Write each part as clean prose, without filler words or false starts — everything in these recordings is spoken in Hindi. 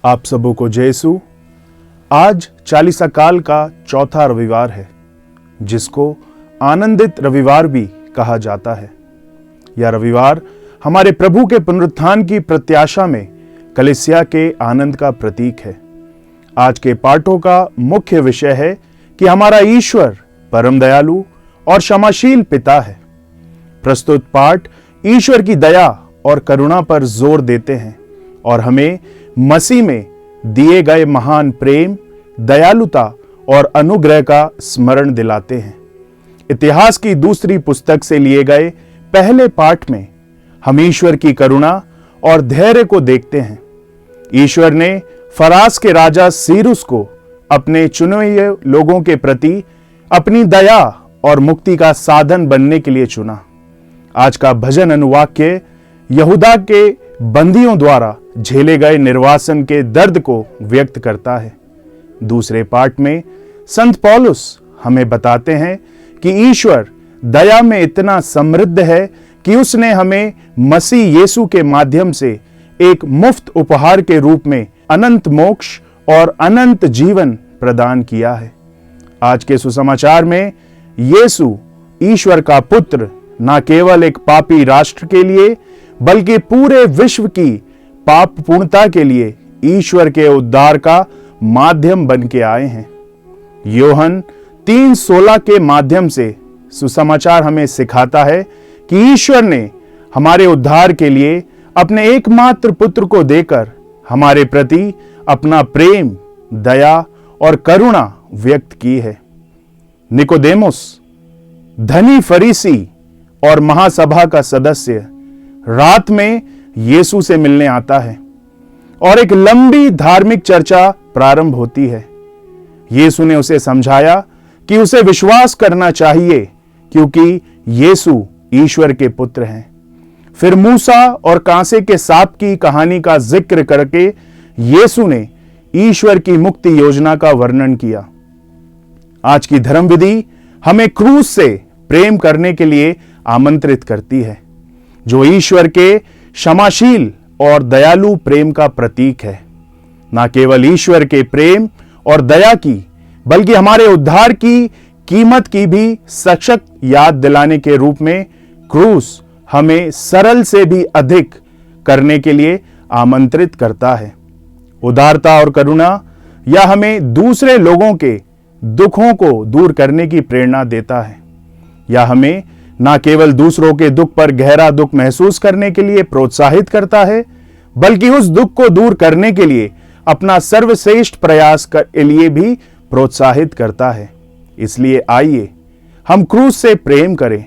आप सबों को जय यीशु। आज चालीसा काल का चौथा रविवार है, जिसको आनंदित रविवार भी कहा जाता है। यह रविवार हमारे प्रभु के पुनरुत्थान की प्रत्याशा में कलीसिया के आनंद का प्रतीक है। आज के पाठों का मुख्य विषय है कि हमारा ईश्वर परम दयालु और क्षमाशील पिता है। प्रस्तुत पाठ ईश्वर की दया और करुणा पर जोर देते हैं और हमें मसीह में दिए गए महान प्रेम, दयालुता और अनुग्रह का स्मरण दिलाते हैं। इतिहास की दूसरी पुस्तक से लिए गए पहले पाठ में हम ईश्वर की करुणा और धैर्य को देखते हैं। ईश्वर ने फरास के राजा सीरुस को अपने चुने हुए लोगों के प्रति अपनी दया और मुक्ति का साधन बनने के लिए चुना। आज का भजन अनुवाक्य यहूदा के बंदियों द्वारा झेले गए निर्वासन के दर्द को व्यक्त करता है। दूसरे पाठ में संत पौलुस हमें बताते हैं कि ईश्वर दया में इतना समृद्ध है कि उसने हमें मसीह यीशु के माध्यम से एक मुफ्त उपहार के रूप में अनंत मोक्ष और अनंत जीवन प्रदान किया है। आज के सुसमाचार में यीशु ईश्वर का पुत्र न केवल एक पापी राष्ट्र के लिए बल्कि पूरे विश्व की पाप पूर्णता के लिए ईश्वर के उद्धार का माध्यम बन के आए हैं। योहन 3:16 के माध्यम से सुसमाचार हमें सिखाता है कि ईश्वर ने हमारे उद्धार के लिए अपने एकमात्र पुत्र को देकर हमारे प्रति अपना प्रेम, दया और करुणा व्यक्त की है। निकोदेमुस, धनी फरीसी और महासभा का सदस्य, रात में यीशु से मिलने आता है और एक लंबी धार्मिक चर्चा प्रारंभ होती है। यीशु ने उसे समझाया कि उसे विश्वास करना चाहिए क्योंकि यीशु ईश्वर के पुत्र हैं। फिर मूसा और कांसे के सांप की कहानी का जिक्र करके यीशु ने ईश्वर की मुक्ति योजना का वर्णन किया। आज की धर्म विधि हमें क्रूस से प्रेम करने के लिए आमंत्रित करती है, जो ईश्वर के क्षमाशील और दयालु प्रेम का प्रतीक है। न केवल ईश्वर के प्रेम और दया की बल्कि हमारे उद्धार की कीमत की भी सशक्त याद दिलाने के रूप में क्रूस हमें सरल से भी अधिक करने के लिए आमंत्रित करता है। उदारता और करुणा यह हमें दूसरे लोगों के दुखों को दूर करने की प्रेरणा देता है। यह हमें न केवल दूसरों के दुख पर गहरा दुख महसूस करने के लिए प्रोत्साहित करता है, बल्कि उस दुख को दूर करने के लिए अपना सर्वश्रेष्ठ प्रयास के लिए भी प्रोत्साहित करता है। इसलिए आइए हम क्रूस से प्रेम करें,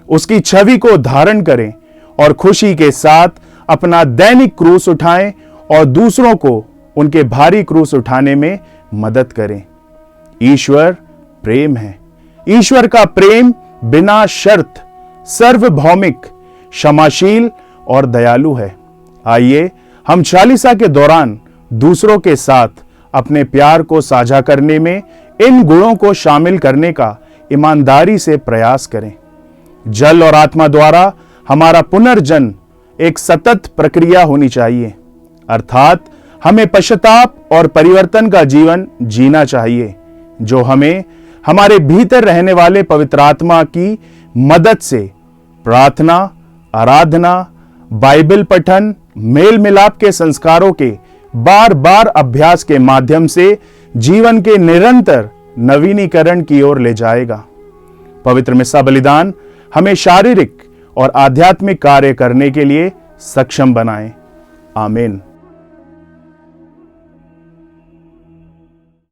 उसकी छवि को धारण करें और खुशी के साथ अपना दैनिक क्रूस उठाएं और दूसरों को उनके भारी क्रूस उठाने में मदद करें। ईश्वर प्रेम है। ईश्वर का प्रेम बिना शर्त, सार्वभौमिक, क्षमाशील और दयालु है। आइए हम चालीसा के दौरान दूसरों के साथ अपने प्यार को साझा करने में इन गुणों को शामिल करने का ईमानदारी से प्रयास करें। जल और आत्मा द्वारा हमारा पुनर्जन्म एक सतत प्रक्रिया होनी चाहिए, अर्थात हमें पश्चाताप और परिवर्तन का जीवन जीना चाहिए, जो हमें हमारे भीतर रहने वाले पवित्र आत्मा की मदद से प्रार्थना, आराधना, बाइबल पठन, मेल मिलाप के संस्कारों के बार बार अभ्यास के माध्यम से जीवन के निरंतर नवीनीकरण की ओर ले जाएगा। पवित्र मिस्सा बलिदान हमें शारीरिक और आध्यात्मिक कार्य करने के लिए सक्षम बनाए। आमीन।